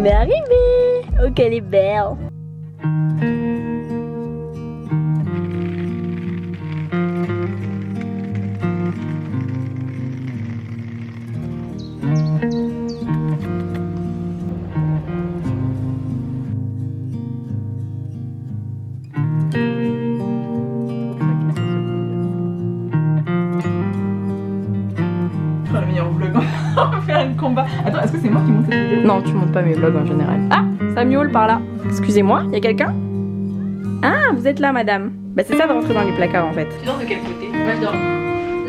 On est arrivé. Oh qu'elle est belle. Le meilleur vlog, on va faire un combat. Attends, est-ce que c'est moi qui monte cette vidéo? Non, tu montes pas mes vlogs en général. Ah, ça miaule par là. Excusez-moi, y a quelqu'un? Ah, vous êtes là, madame. Bah c'est ça de rentrer dans les placards en fait. Tu dors de quel côté? Moi je dors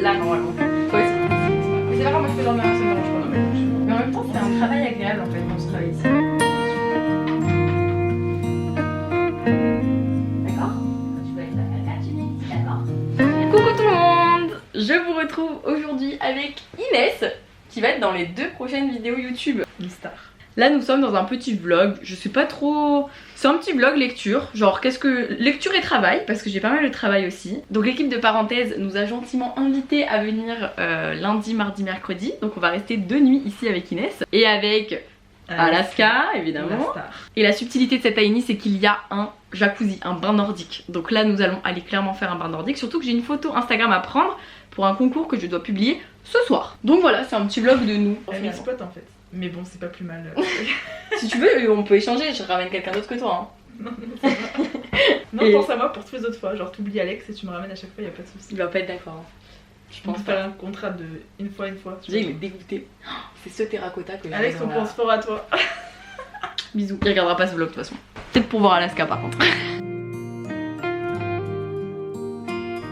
là normalement. Toi aussi. Mais c'est pas grave, moi je peux dormir, ça me dérange pas dormir. Mais en même temps, c'est un travail agréable en fait quand je travaille ici. D'accord? Tu vas être là, tu mets ici, d'accord? Coucou tout le monde. Je vous retrouve aujourd'hui avec Inès qui va être dans les 2 prochaines vidéos YouTube. Une star. Là nous sommes dans un petit vlog, je sais pas trop... C'est un petit vlog lecture, genre qu'est-ce que... Lecture et travail, parce que j'ai pas mal de travail aussi. Donc l'équipe de Parenthèse nous a gentiment invités à venir lundi, mardi, mercredi. Donc on va rester 2 nuits ici avec Inès. Et avec Alaska évidemment. Et la subtilité de cette tiny c'est qu'il y a un jacuzzi, un bain nordique. Donc là nous allons aller clairement faire un bain nordique. Surtout que j'ai une photo Instagram à prendre pour un concours que je dois publier ce soir. Donc voilà, c'est un petit vlog de nous. Elle m'exploite en fait. Mais bon, c'est pas plus mal. Si tu veux, on peut échanger, je ramène quelqu'un d'autre que toi. Hein. Non, pense à moi pour toutes les autres fois. Genre, t'oublies Alex et tu me ramènes à chaque fois, y a pas de soucis. Il va pas être d'accord. Hein. Je pense faire un contrat de une fois. Tu sais, il est dégoûté. C'est ce terracotta que j'ai. Alex, on pense fort à toi. Bisous. Il regardera pas ce vlog de toute façon. Peut-être pour voir Alaska par contre.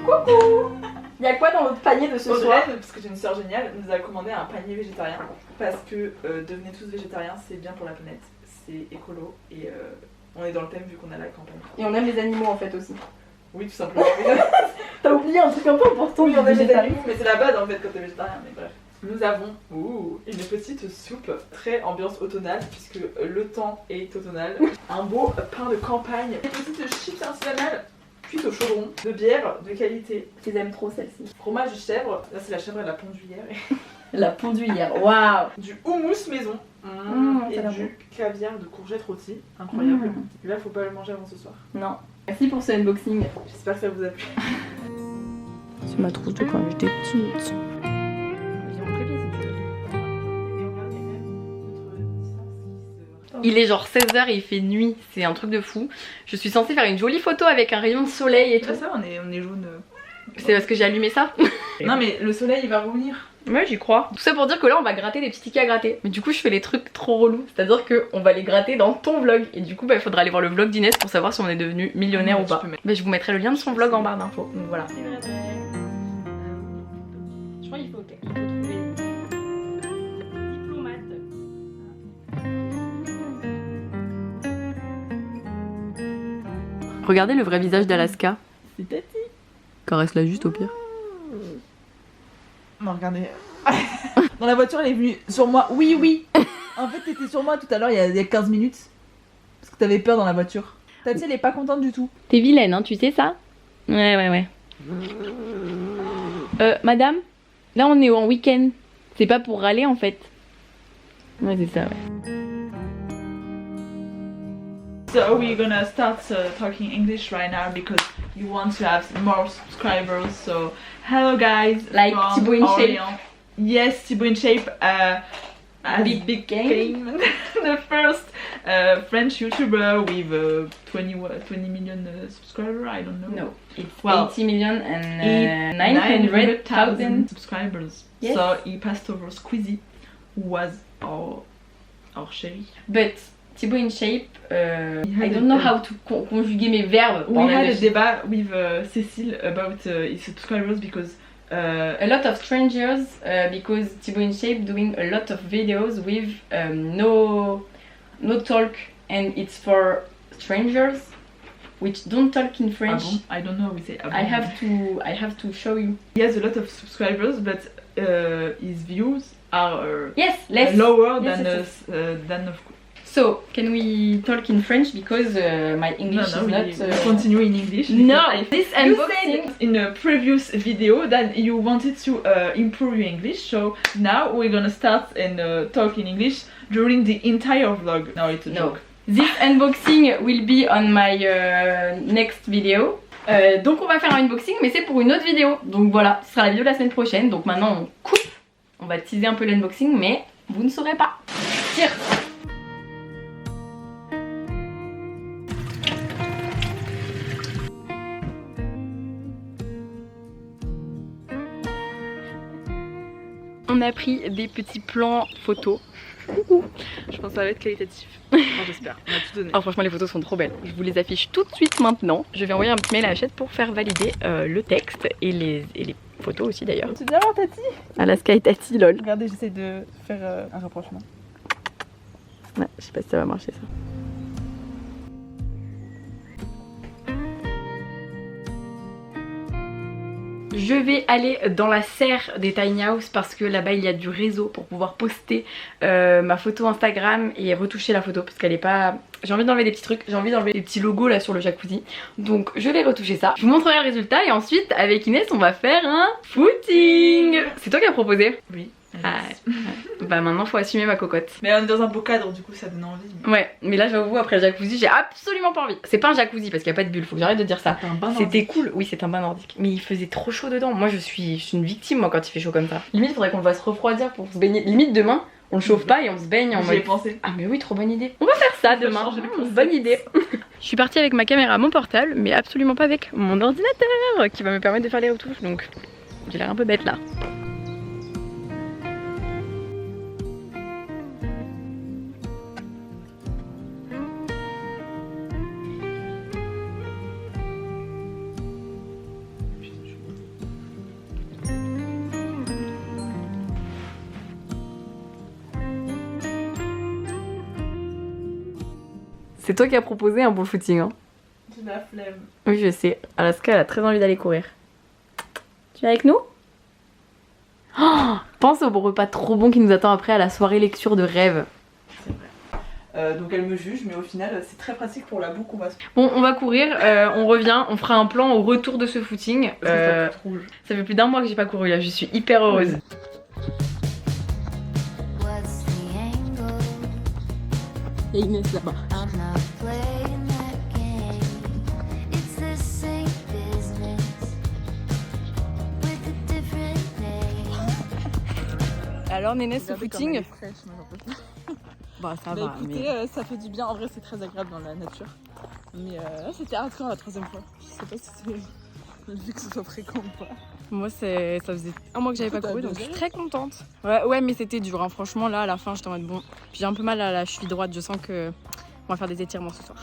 Coucou. Y'a quoi dans votre panier de ce soir? Parce que j'ai une soeur géniale, nous a commandé un panier végétarien. Parce que devenez tous végétariens, c'est bien pour la planète, c'est écolo et on est dans le thème vu qu'on a la campagne. Et on aime les animaux en fait aussi. Oui, tout simplement. T'as oublié un truc un peu important. Oui, on aime les animaux, mais c'est la base en fait quand t'es végétarien, mais bref. Nous avons une petite soupe très ambiance automnale puisque le temps est automnal. Un beau pain de campagne, des petites chips artisanales cuites au chaudron, de bière de qualité. Je les aime trop celles-ci. Fromage de chèvre, là c'est la chèvre, elle a pondu hier. La pondue hier, waouh. Du houmous maison et du caviar de courgettes rôties, incroyable. Là faut pas le manger avant ce soir. Non. Merci pour ce unboxing. J'espère que ça vous a plu. C'est ma trousse de quand j'étais petite. Il est genre 16h et il fait nuit, c'est un truc de fou. Je suis censée faire une jolie photo avec un rayon de soleil et tout. Ça, on est jaune. C'est parce que j'ai allumé ça. Non mais le soleil il va revenir. Ouais, j'y crois. Tout ça pour dire que là on va gratter des petits tickets à gratter. Mais du coup je fais les trucs trop relous. C'est-à-dire qu'on va les gratter dans ton vlog. Et du coup bah, il faudra aller voir le vlog d'Inès pour savoir si on est devenu millionnaire ou pas. Mais je vous mettrai le lien de son vlog en barre d'infos. Donc voilà. Je crois qu'il faut trouver diplomate. Regardez le vrai visage d'Alaska. C'est Tati. Caresse-la juste au pire. Non, regardez. Dans la voiture, elle est venue sur moi. Oui. En fait, t'étais sur moi tout à l'heure, il y a 15 minutes. Parce que t'avais peur dans la voiture. Tati, elle est pas contente du tout. T'es vilaine, hein, tu sais ça? Ouais. Madame, là on est en week-end. C'est pas pour râler en fait. Ouais, c'est ça, ouais. So we're gonna start talking English right now because you want to have more subscribers. So hello guys, Like from Thibaut in Shape. Orléans. Yes, Thibaut in Shape. Big game. The first French YouTuber with 20 million subscribers. I don't know. No, it's Well, 80 million and 900,000 subscribers. Yes. So he passed over Squeezie, who was our chéri. But Thibaut in Shape, I don't know how to conjuguer mes verbes. We had a debate with Cécile about his subscribers because a lot of strangers because Thibaut in Shape doing a lot of videos with no talk and it's for strangers which don't talk in French. Ah bon? I don't know how we say. Ah bon. I have to show you. He has a lot of subscribers, but his views are yes, less lower yes, than of. So, can we talk in French because my English is not... continue in English. No, this You unboxing... said in a previous video that you wanted to improve your English, so now we're gonna start and talk in English during the entire vlog. No, it's a joke. This unboxing will be on my next video. Donc on va faire un unboxing mais c'est pour une autre vidéo. Donc voilà, ce sera la vidéo de la semaine prochaine. Donc maintenant on coupe. On va teaser un peu l'unboxing mais vous ne saurez pas. Tire. On a pris des petits plans photos. Je pense que ça va être qualitatif. Enfin, j'espère. On a tout donné. Oh, franchement, les photos sont trop belles. Je vous les affiche tout de suite maintenant. Je vais envoyer un petit mail à Hachette pour faire valider le texte et les photos aussi d'ailleurs. Tu viens voir Tati? Alaska et Tati, lol. Regardez, j'essaie de faire un rapprochement. Ouais, je sais pas si ça va marcher ça. Je vais aller dans la serre des Tiny House parce que là-bas il y a du réseau pour pouvoir poster ma photo Instagram et retoucher la photo parce qu'elle est pas... J'ai envie d'enlever des petits trucs, j'ai envie d'enlever les petits logos là sur le jacuzzi. Donc je vais retoucher ça. Je vous montrerai le résultat et ensuite avec Inès on va faire un footing. C'est toi qui as proposé? Oui. Ah, bah maintenant faut assumer ma cocotte. Mais on est dans un beau cadre, du coup ça donne envie. Mais... Ouais, mais là j'avoue après le jacuzzi j'ai absolument pas envie. C'est pas un jacuzzi parce qu'il n'y a pas de bulle, faut que j'arrête de dire ça. C'était cool, oui c'est un bain nordique. Mais il faisait trop chaud dedans, moi je suis une victime moi quand il fait chaud comme ça. Limite faudrait qu'on le fasse refroidir pour se baigner. Limite demain on le chauffe pas et on se baigne en mode... J'y ai pensé. Ah mais oui, trop bonne idée. On va faire ça demain, bonne idée. Je suis partie avec ma caméra, mon portable, mais absolument pas avec mon ordinateur qui va me permettre de faire les retouches, donc j'ai l'air un peu bête là. C'est toi qui as proposé un bon footing hein. J'ai la flemme. Oui je sais, Alaska elle a très envie d'aller courir. Tu es avec nous? Oh, pense au repas trop bon qui nous attend après à la soirée lecture de rêve. C'est vrai. Donc elle me juge mais au final c'est très pratique pour la boue qu'on va se... Bon on va courir, on revient, on fera un plan au retour de ce footing. Ça fait plus d'un mois que j'ai pas couru là, je suis hyper heureuse. Il y a Inès là-bas. Alors Nénès, ce footing bah ça va écoutez, mais... ça fait du bien, en vrai c'est très agréable dans la nature. Mais c'était hardcore la troisième fois. Je sais pas si c'est vu que ce soit fréquent ou pas. Moi ça faisait un mois que j'avais pas couru donc je suis très contente. Ouais mais c'était dur hein. Franchement là à la fin j'étais en mode bon. Puis j'ai un peu mal à la cheville droite, je sens que on va faire des étirements ce soir.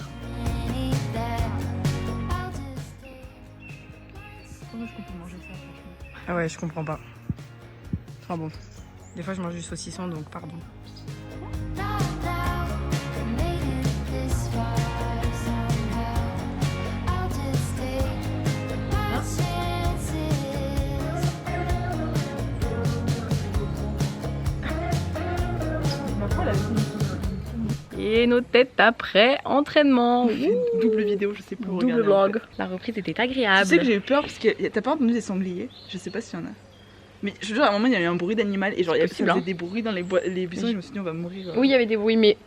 Comment est-ce qu'on peut manger ça franchement? Ah ouais je comprends pas. Enfin bon, des fois je mange du saucisson donc pardon. Et nos têtes après entraînement. Double vidéo, je sais plus où double vlog. En fait. La reprise était agréable. Tu sais que j'ai eu peur parce que t'as pas entendu des sangliers? Je sais pas s'il y en a. Mais je te jure, à un moment il y a eu un bruit d'animal et genre il y avait des bruits dans les buissons et je me suis dit on va mourir. Oui, il y avait des bruits, mais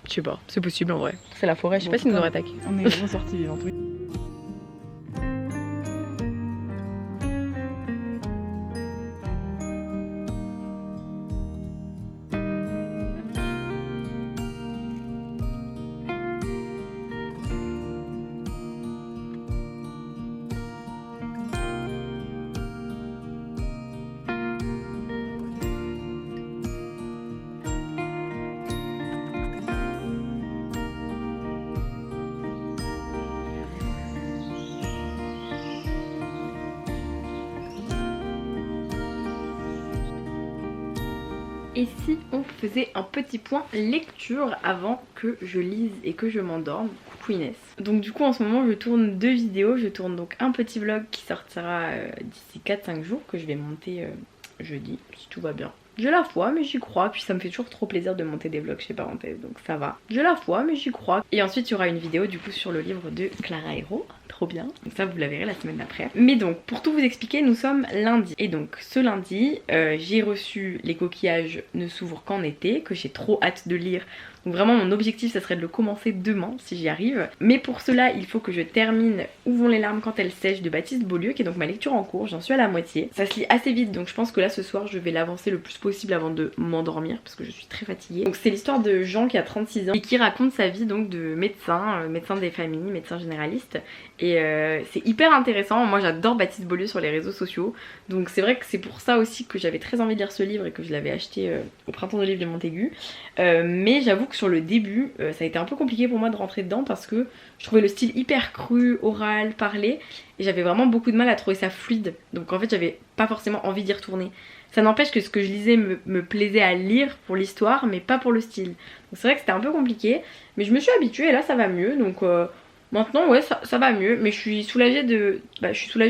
je sais pas, c'est possible en vrai. C'est la forêt, je sais pas s'ils nous auraient attaqué. On est vraiment sortis vivants. Et si on faisait un petit point lecture avant que je lise et que je m'endorme? Coucou Inès. Donc du coup en ce moment je tourne 2 vidéos. Je tourne donc un petit vlog qui sortira d'ici 4-5 jours que je vais monter jeudi si tout va bien. J'ai la foi mais j'y crois, puis ça me fait toujours trop plaisir de monter des vlogs chez Parenthèse, donc ça va. J'ai la foi mais j'y crois. Et ensuite il y aura une vidéo du coup sur le livre de Clara Hero, trop bien. Donc ça vous la verrez la semaine d'après. Mais donc pour tout vous expliquer, nous sommes lundi. Et donc ce lundi, j'ai reçu Les coquillages ne s'ouvrent qu'en été, que j'ai trop hâte de lire. Donc vraiment mon objectif ça serait de le commencer demain si j'y arrive. Mais pour cela il faut que je termine Où vont les larmes quand elles sèchent de Baptiste Beaulieu, qui est donc ma lecture en cours, j'en suis à la moitié. Ça se lit assez vite donc je pense que là ce soir je vais l'avancer le plus possible avant de m'endormir parce que je suis très fatiguée. Donc c'est l'histoire de Jean qui a 36 ans et qui raconte sa vie donc de médecin, médecin des familles, médecin généraliste. Et c'est hyper intéressant, moi j'adore Baptiste Beaulieu sur les réseaux sociaux. Donc c'est vrai que c'est pour ça aussi que j'avais très envie de lire ce livre et que je l'avais acheté au printemps de livres de Montaigu. Mais j'avoue que sur le début ça a été un peu compliqué pour moi de rentrer dedans parce que je trouvais le style hyper cru, oral, parlé, et j'avais vraiment beaucoup de mal à trouver ça fluide. Donc en fait j'avais pas forcément envie d'y retourner. Ça n'empêche que ce que je lisais me plaisait à lire pour l'histoire mais pas pour le style. Donc c'est vrai que c'était un peu compliqué mais je me suis habituée et là ça va mieux. Donc maintenant ouais ça va mieux, mais je suis soulagée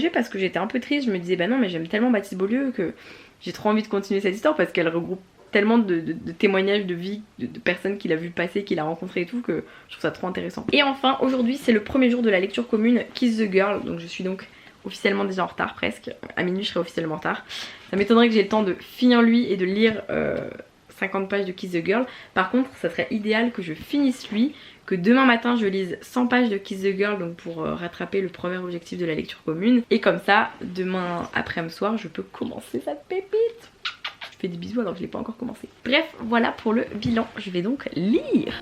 parce que j'étais un peu triste. Je me disais bah non mais j'aime tellement Baptiste Beaulieu que j'ai trop envie de continuer cette histoire parce qu'elle regroupe tellement de témoignages de vie de personnes qu'il a vu passer, qu'il a rencontré et tout, que je trouve ça trop intéressant. Et enfin aujourd'hui c'est le premier jour de la lecture commune Kiss the Girl, donc je suis donc officiellement déjà en retard presque. À minuit je serai officiellement en retard. Ça m'étonnerait que j'ai le temps de finir lui et de lire 50 pages de Kiss the Girl. Par contre ça serait idéal que je finisse lui, que demain matin je lise 100 pages de Kiss the Girl, donc pour rattraper le premier objectif de la lecture commune. Et comme ça demain après-midi soir je peux commencer cette pépite. Je fais des bisous alors que je l'ai pas encore commencé. Bref, voilà pour le bilan. Je vais donc lire.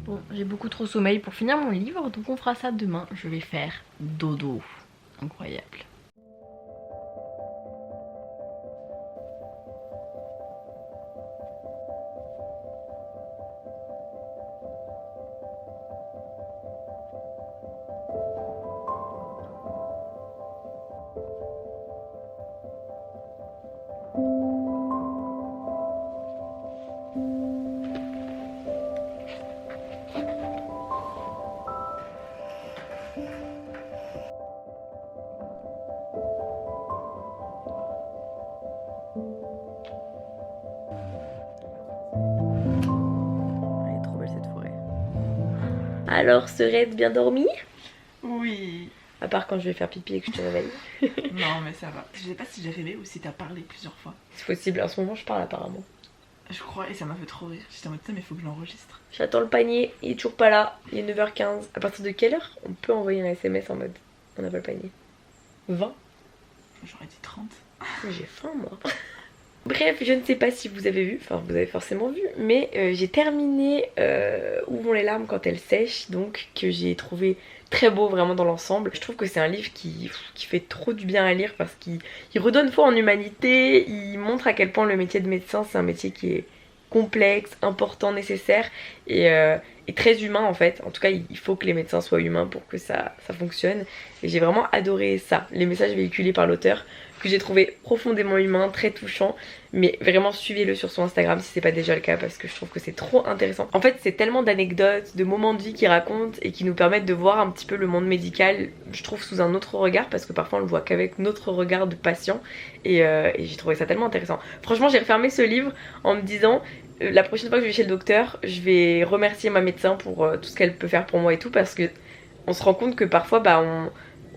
Bon, j'ai beaucoup trop sommeil pour finir mon livre, donc on fera ça demain. Je vais faire dodo. Incroyable. Alors, serait-ce bien dormi? Oui. À part quand je vais faire pipi et que je te réveille. Non mais ça va. Je sais pas si j'ai rêvé ou si t'as parlé plusieurs fois. C'est possible, en ce moment je parle apparemment. Je crois, et ça m'a fait trop rire. J'étais en mode ça mais faut que je l'enregistre. J'attends le panier, il est toujours pas là, il est 9h15. À partir de quelle heure on peut envoyer un SMS en mode on n'a pas le panier? 20? J'aurais dit 30. J'ai faim moi. Bref, je ne sais pas si vous avez vu, enfin vous avez forcément vu, mais j'ai terminé Où vont les larmes quand elles sèchent, donc que j'ai trouvé très beau vraiment dans l'ensemble. Je trouve que c'est un livre qui fait trop du bien à lire parce qu'il redonne foi en humanité, il montre à quel point le métier de médecin c'est un métier qui est complexe, important, nécessaire et très humain en fait. En tout cas il faut que les médecins soient humains pour que ça fonctionne, et j'ai vraiment adoré ça, les messages véhiculés par l'auteur que j'ai trouvé profondément humain, très touchant. Mais vraiment suivez-le sur son Instagram si c'est pas déjà le cas parce que je trouve que c'est trop intéressant. En fait c'est tellement d'anecdotes, de moments de vie qu'il raconte et qui nous permettent de voir un petit peu le monde médical, je trouve, sous un autre regard, parce que parfois on le voit qu'avec notre regard de patient, et j'ai trouvé ça tellement intéressant. Franchement j'ai refermé ce livre en me disant la prochaine fois que je vais chez le docteur je vais remercier ma médecin pour tout ce qu'elle peut faire pour moi et tout, parce que on se rend compte que parfois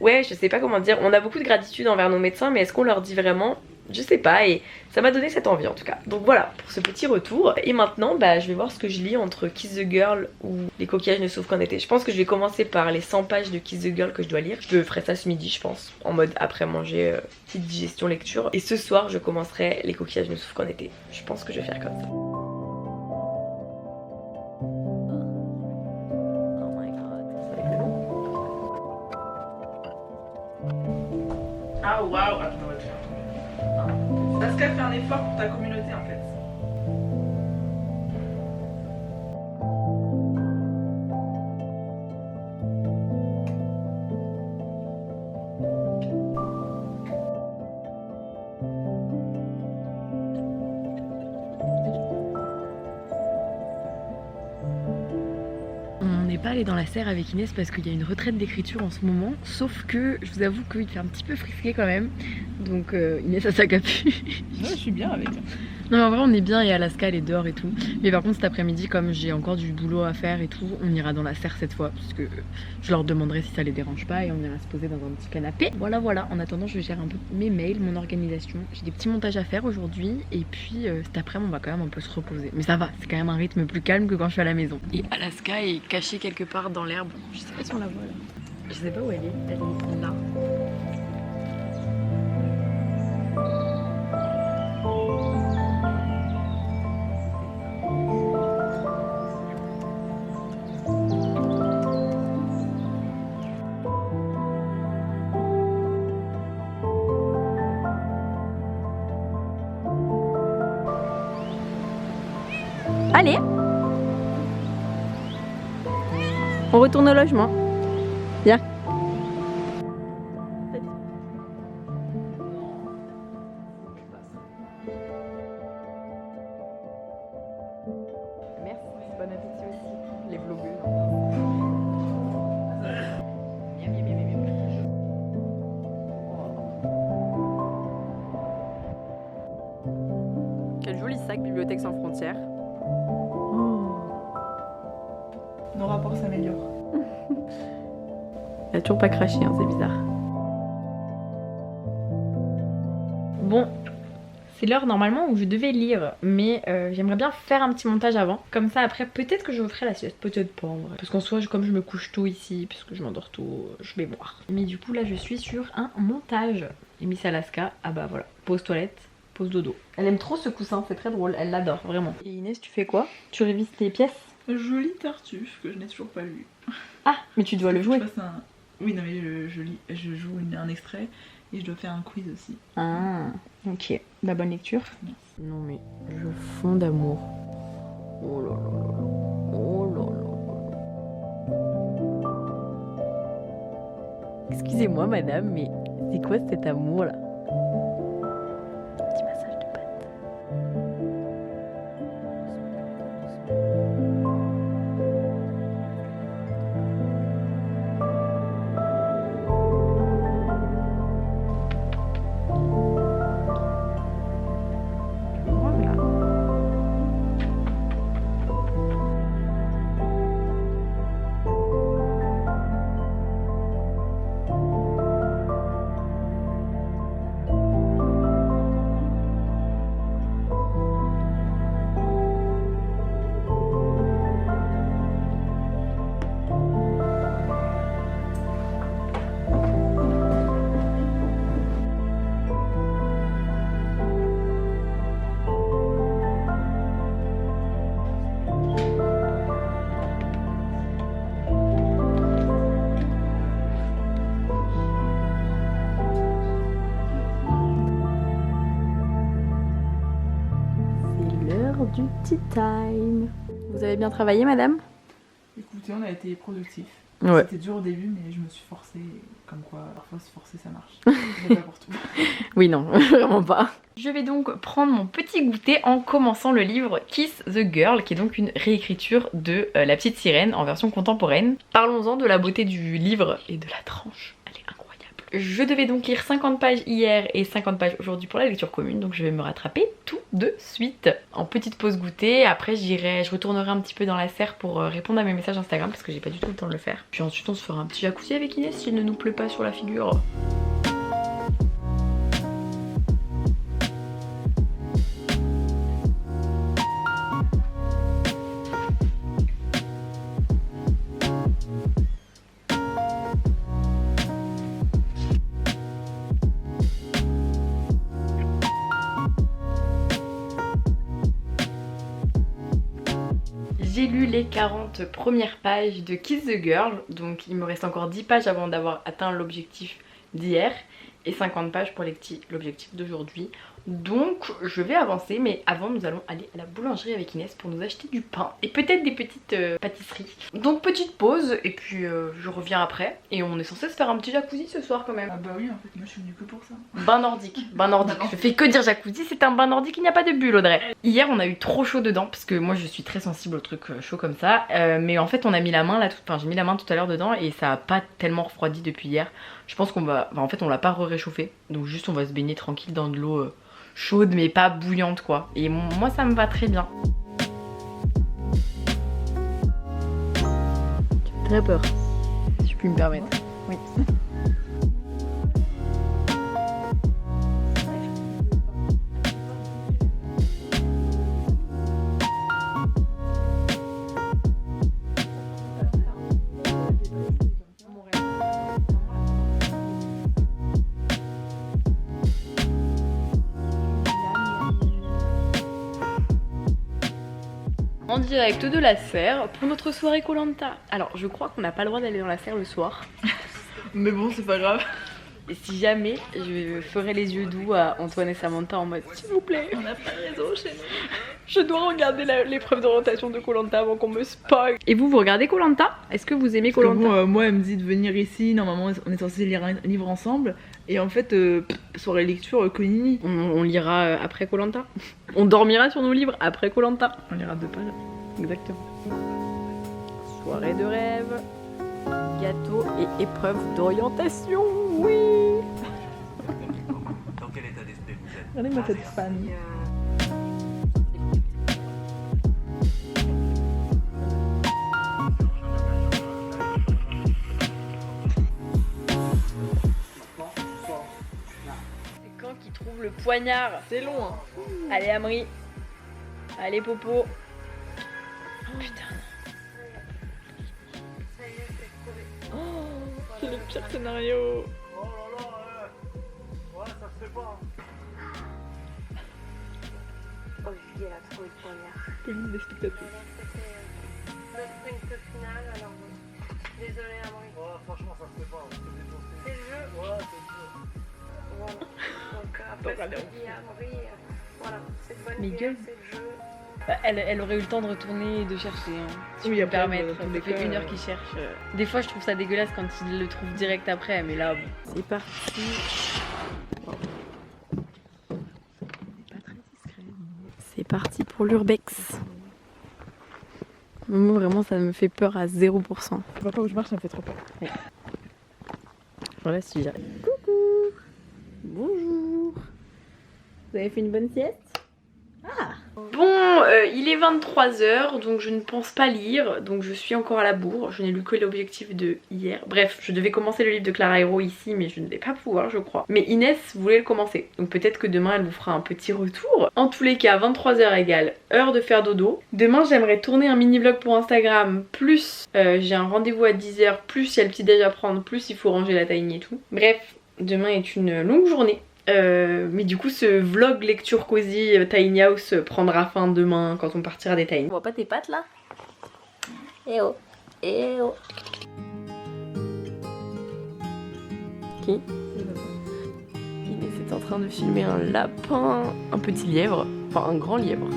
ouais, je sais pas comment dire, on a beaucoup de gratitude envers nos médecins, mais est-ce qu'on leur dit vraiment? Je sais pas, et ça m'a donné cette envie en tout cas. Donc voilà pour ce petit retour. Et maintenant je vais voir ce que je lis entre Kiss the Girl ou Les coquillages ne s'ouvrent qu'en été. Je pense que je vais commencer par les 100 pages de Kiss the Girl que je dois lire. Je ferai ça ce midi je pense, en mode après manger, petite digestion lecture. Et ce soir je commencerai Les coquillages ne s'ouvrent qu'en été. Je pense que je vais faire comme ça. Ah waouh, attends, on va te faire tomber. Parce qu'elle fait un effort pour ta communauté en fait. n'est pas allé dans la serre avec Inès parce qu'il y a une retraite d'écriture en ce moment. Sauf que je vous avoue qu'il fait un petit peu frisqué quand même. Donc Inès a sa capuche. Ouais, je suis bien avec. Non mais en vrai on est bien et Alaska elle est dehors et tout. Mais par contre cet après-midi comme j'ai encore du boulot à faire et tout, on ira dans la serre cette fois. Parce que je leur demanderai si ça les dérange pas et on ira se poser dans un petit canapé. Voilà voilà, en attendant je gère un peu mes mails, mon organisation. J'ai des petits montages à faire aujourd'hui. Et puis cet après-midi on va quand même un peu se reposer. Mais ça va, c'est quand même un rythme plus calme que quand je suis à la maison. Et Alaska est cachée quelque part dans l'herbe. Je sais pas si on la voit là. Je sais pas où elle est. Elle est là. Allez, on retourne au logement. Viens. Merci, bon appétit aussi, les vlogueuses. Quel joli sac Bibliothèque sans frontières. Nos rapports s'améliorent. Elle a toujours pas craché, hein, c'est bizarre. Bon, c'est l'heure normalement où je devais lire, mais j'aimerais bien faire un petit montage avant. Comme ça après peut-être que je ferai la sieste, peut-être pas en vrai. Parce qu'en soi comme je me couche tôt ici, parce que je m'endors tôt, je vais voir. Mais du coup là je suis sur un montage. Et Miss Alaska, ah bah voilà, pause toilette, pause dodo. Elle aime trop ce coussin, c'est très drôle, elle l'adore vraiment. Et Inès tu fais quoi? Tu révises tes pièces? Je lis Tartuffe, que je n'ai toujours pas lu. Ah, mais tu dois le jouer. Oui, non, mais je joue un extrait et je dois faire un quiz aussi. Ah, ok. La bonne lecture. Merci. Non, mais je fonds d'amour. Oh là là là là. Oh là là. Excusez-moi, madame, mais c'est quoi cet amour là? Petit massage de pattes. Du tea time. Vous avez bien travaillé, madame? Écoutez, on a été productifs. Ouais. C'était dur au début, mais je me suis forcée. Comme quoi, parfois se forcer ça marche. Mais pas pour tout. Oui, non, vraiment pas. Je vais donc prendre mon petit goûter en commençant le livre Kiss the Girl, qui est donc une réécriture de La Petite Sirène en version contemporaine. Parlons-en de la beauté du livre et de la tranche. Elle est incroyable. Je devais donc lire 50 pages hier et 50 pages aujourd'hui pour la lecture commune, donc je vais me rattraper tout de suite. En petite pause goûter, après je retournerai un petit peu dans la serre pour répondre à mes messages Instagram parce que j'ai pas du tout le temps de le faire. Puis ensuite on se fera un petit jacuzzi avec Inès s'il ne nous plaît pas sur la figure. J'ai lu les 40 premières pages de Kiss the Girl, donc il me reste encore 10 pages avant d'avoir atteint l'objectif d'hier et 50 pages pour l'objectif d'aujourd'hui. Donc je vais avancer, mais avant nous allons aller à la boulangerie avec Inès pour nous acheter du pain et peut-être des petites pâtisseries. Donc petite pause et puis je reviens après. Et on est censé se faire un petit jacuzzi ce soir quand même. Ah bah oui, en fait moi je suis venue que pour ça. Bain nordique, bain nordique. Je fais que dire jacuzzi, c'est un bain nordique, il n'y a pas de bulle Audrey. Hier on a eu trop chaud dedans parce que moi je suis très sensible aux trucs chauds comme ça. Mais en fait on a mis la main là, enfin j'ai mis la main tout à l'heure dedans et ça a pas tellement refroidi depuis hier. Je pense qu'on va, en fait on l'a pas réchauffé. Donc juste on va se baigner tranquille dans de l'eau chaude mais pas bouillante quoi. Et moi ça me va très bien. J'ai très peur, si je puis me permettre. Oui. En direct de la serre pour notre soirée Koh-Lanta. Alors je crois qu'on n'a pas le droit d'aller dans la serre le soir. Mais bon c'est pas grave. Et si jamais, je ferai les yeux doux à Antoine et Samantha en mode s'il vous plaît, On n'a pas raison chez nous. je dois regarder l'épreuve d'orientation de Koh-Lanta avant qu'on me spoil. Et vous regardez Koh-Lanta? Est-ce que vous aimez Koh-Lanta? Bon, moi elle me dit de venir ici, normalement on est censé lire un livre ensemble. Et en fait, soirée lecture, Konini. On lira après Koh-Lanta. On dormira sur nos livres après Koh-Lanta. On lira 2 pages. Exactement. Soirée de rêve, gâteau et épreuve d'orientation, oui. Dans quel état d'esprit vous êtes? Regardez-moi cette fan. C'est quand qu'il trouve le poignard? C'est long hein. Allez Amri. Allez Popo. Oh putain. Oh, c'est le pire scénario. Oh là là, ouais, ça se fait pas. Olivier a trouvé le poignard. Pauline des spectateurs. Notre sprint final, alors désolé Amaury. Ouais, franchement, ça se fait pas. C'est le jeu. Ouais, c'est le jeu. Voilà. Donc après ce que dit Amaury, voilà, c'est une bonne Miguel. idée, c'est le jeu. Bah, elle aurait eu le temps de retourner et de chercher, hein, si Oui, je peux me après, permettre. dans tous les Ça fait cas, 1 heure qu'il cherche. Des fois, je trouve ça dégueulasse quand il le trouve direct après, mais là, bon. C'est parti. C'est parti pour l'urbex. Moi, vraiment, ça me fait peur à 0%. Je vois pas où je marche, ça me fait trop peur. Voilà, si j'arrive. Coucou. Bonjour. Vous avez fait une bonne sieste? Bon, il est 23h, donc je ne pense pas lire, donc je suis encore à la bourre. Je n'ai lu que l'objectif de hier. Bref, je devais commencer le livre de Clara Hero ici, mais je ne vais pas pouvoir, je crois. Mais Inès voulait le commencer, donc peut-être que demain elle vous fera un petit retour. En tous les cas, 23h égale heure de faire dodo. Demain, j'aimerais tourner un mini-vlog pour Instagram, plus j'ai un rendez-vous à 10h, plus il y a le petit déj à prendre, plus il faut ranger la tiny et tout. Bref, demain est une longue journée. Mais du coup ce vlog lecture cosy tiny house prendra fin demain quand on partira des tiny. On voit pas tes pattes là? Eh oh, eh oh. Qui? Inès est en train de filmer un lapin, un petit lièvre, enfin un grand lièvre.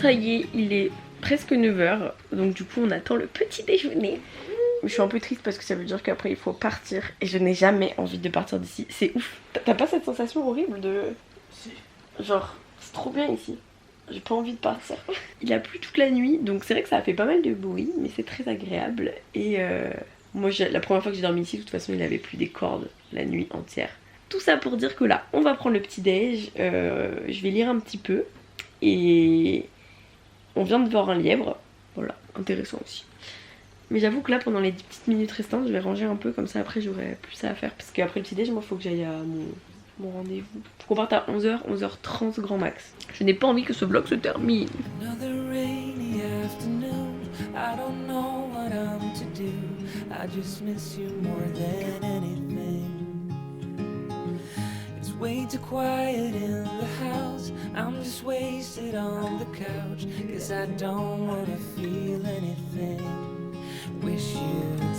Ça y est, il est presque 9h, donc du coup on attend le petit déjeuner. Je suis un peu triste parce que ça veut dire qu'après il faut partir et je n'ai jamais envie de partir d'ici. C'est ouf. T'as pas cette sensation horrible de... Si. Genre, c'est trop bien ici. J'ai pas envie de partir. Il a plu toute la nuit, donc c'est vrai que ça a fait pas mal de bruit, mais c'est très agréable. Et moi la première fois que j'ai dormi ici, de toute façon il avait plu des cordes la nuit entière. Tout ça pour dire que là, on va prendre le petit déj, je vais lire un petit peu et... On vient de voir un lièvre, voilà, intéressant aussi. Mais j'avoue que là, pendant les 10 petites minutes restantes, je vais ranger un peu, comme ça après j'aurai plus ça à faire. Parce qu'après le petit déj, moi, il faut que j'aille à mon rendez-vous. Faut qu'on parte à 11h, 11h30 grand max. Je n'ai pas envie que ce vlog se termine. Way too quiet in the house. I'm just wasted on the couch. Guess I don't wanna feel anything. Wish you'd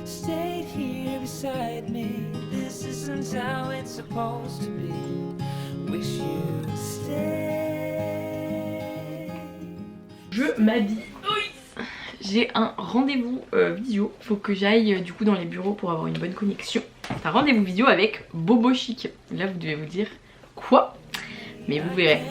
stayed here beside me. This isn't how it's supposed to be. Wish you'd stay. Je m'habille. J'ai un rendez-vous visio. Faut que j'aille du coup dans les bureaux pour avoir une bonne connexion. C'est un rendez-vous visio avec Bobo Chic. Là vous devez vous dire quoi? Mais vous verrez.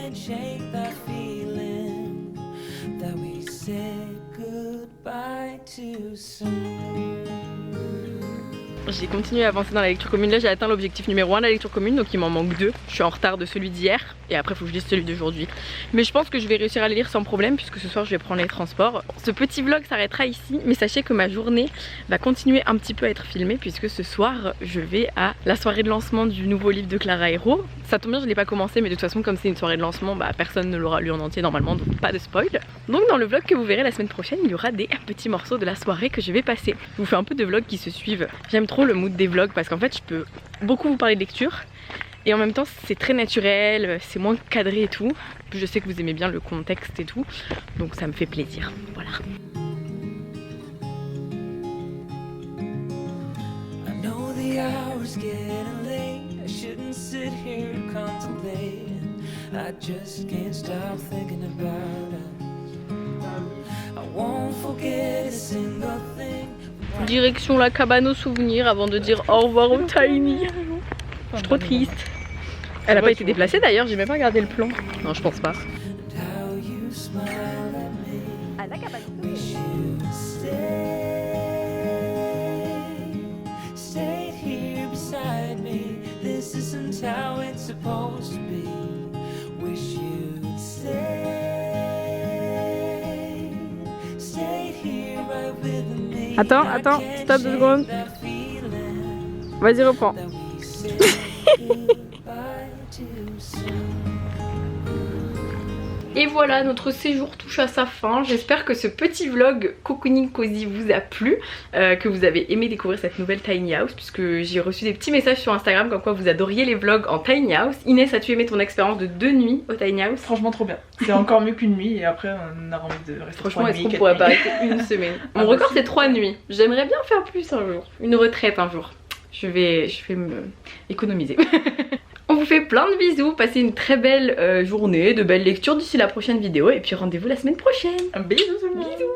J'ai continué à avancer dans la lecture commune. Là j'ai atteint l'objectif numéro 1 de la lecture commune, donc il m'en manque 2. Je suis en retard de celui d'hier et après il faut que je lise celui d'aujourd'hui. Mais je pense que je vais réussir à les lire sans problème puisque ce soir je vais prendre les transports. Ce petit vlog s'arrêtera ici, mais sachez que ma journée va continuer un petit peu à être filmée puisque ce soir je vais à la soirée de lancement du nouveau livre de Clara Hérault. Ça tombe bien, je ne l'ai pas commencé, mais de toute façon comme c'est une soirée de lancement, bah, personne ne l'aura lu en entier normalement, donc pas de spoil. Donc dans le vlog que vous verrez la semaine prochaine, il y aura des petits morceaux de la soirée que je vais passer. Je vous fais un peu de vlogs qui se suivent. J'aime trop le mood des vlogs parce qu'en fait je peux beaucoup vous parler de lecture et en même temps c'est très naturel, c'est moins cadré et tout. Je sais que vous aimez bien le contexte et tout, donc ça me fait plaisir. Voilà. I know the hour's getting late. I shouldn't sit here contemplating. I just can't stop thinking about us. I won't forget a single thing. Direction la cabane aux souvenirs avant de dire au revoir au Tiny. Je suis trop triste. Elle a pas été déplacée d'ailleurs, j'ai même pas regardé le plan. Non, je pense pas. À la cabane. Attends, stop 2 secondes. Vas-y, reprends. Et voilà, notre séjour touche à sa fin. J'espère que ce petit vlog cocooning cozy vous a plu, que vous avez aimé découvrir cette nouvelle tiny house, puisque j'ai reçu des petits messages sur Instagram comme quoi vous adoriez les vlogs en tiny house. Inès, as-tu aimé ton expérience de 2 nuits au tiny house? Franchement trop bien. C'est encore mieux qu'une nuit et après on a envie de rester. Franchement, est-ce qu'on pourrait pas arrêter une semaine? Mon record c'est 3 nuits. J'aimerais bien faire plus un jour. Une retraite un jour. Je vais me économiser. On vous fait plein de bisous, passez une très belle journée, de belles lectures d'ici la prochaine vidéo et puis rendez-vous la semaine prochaine. Un bisou tout le monde. Bisous.